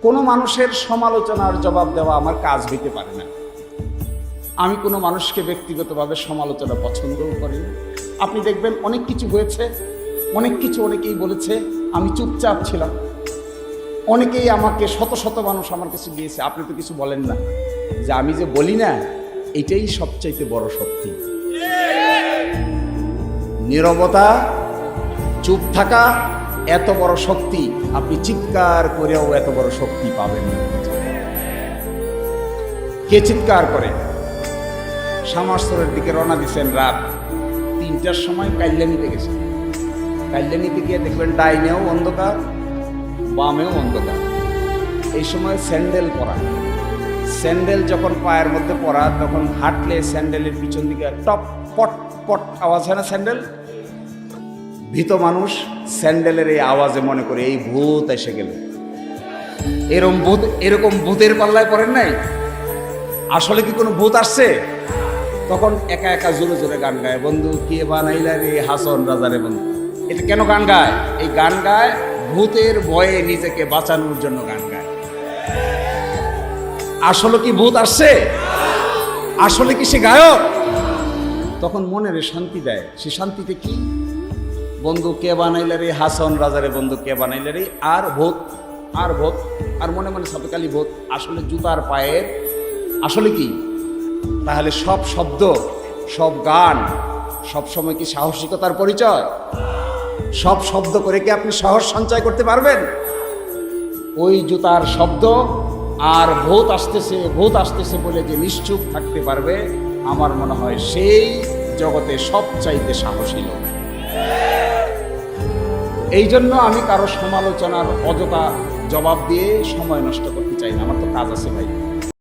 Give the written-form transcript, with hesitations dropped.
কোনো মানুষের সমালোচনার জবাব দেওয়া আমার কাজ হইতে পারে না। আমি কোনো মানুষকে ব্যক্তিগতভাবে সমালোচনা পছন্দও করি না। আপনি দেখবেন অনেক কিছু হয়েছে, অনেকেই বলেছে, আমি চুপচাপ ছিলাম। অনেকেই আমাকে শত শত মানুষ আমার কাছে দিয়েছে, আপনি তো কিছু বলেন না। যে আমি যে বলি না, এটাই সবচাইতে বড় শক্তি। নীরবতা, চুপ থাকা এত বড় শক্তি, আপনি চিৎকার করেও এত বড় শক্তি পাবেন না। কে চিৎকার করে? সামারসরের দিকে রওনা দিচ্ছেন রাত ৩টার সময়, কাল্যাণীতে গেছেন। কাল্যাণীতে গিয়ে দেখবেন ডাইনেও অন্ধকার, বামেও অন্ধকার। এই সময় স্যান্ডেল পরা, স্যান্ডেল যখন পায়ের মধ্যে পরা, তখন হাঁটলে স্যান্ডেলের পিছন দিকে টপ পট পট আওয়াজ হয় না? স্যান্ডেল, ভীত মানুষ স্যান্ডেলের এই আওয়াজে মনে করে এই ভূত এসে গেল। এরকম ভূতের পাল্লায় পড়েন নাই? আসলে কি কোনো ভূত আসছে? তখন একা একা জোরে জোরে গান গায়, বন্ধু কে বানাইলা রে হাসন রাজারে বন্ধু। এটা কেন গান গায়? এই গান গায় ভূতের ভয়ে নিজেকে বাঁচানোর জন্য গান গায়। আসলে কি ভূত আসছে? আসলে কি সে গায়ক? তখন মনের শান্তি দেয়। সে শান্তিতে কি? বন্ধু কে বানাইলে রে হাসন রাজারে বন্ধু কে বানাইলে রে, আর ভূত, আর ভূত, আর মনে মনে সাপেকালি ভূত। আসলে জুতার পায়ের আসলে কি? তাহলে সব শব্দ, সব গান সব সময় কি সাহসিকতার পরিচয়? সব শব্দ করে কি আপনি সাহস সঞ্চয় করতে পারবেন? ওই জুতার শব্দ আর ভূত আসতেছে বলে যে নিশ্চুপ থাকতে পারবে, আমার মনে হয় সেই জগতে সবচাইতে সাহসী লোক। এই জন্য আমি কারো সমালোচনার অযথা জবাব দিয়ে সময় নষ্ট করতে চাই না। আমার তো কাজ আছে ভাই।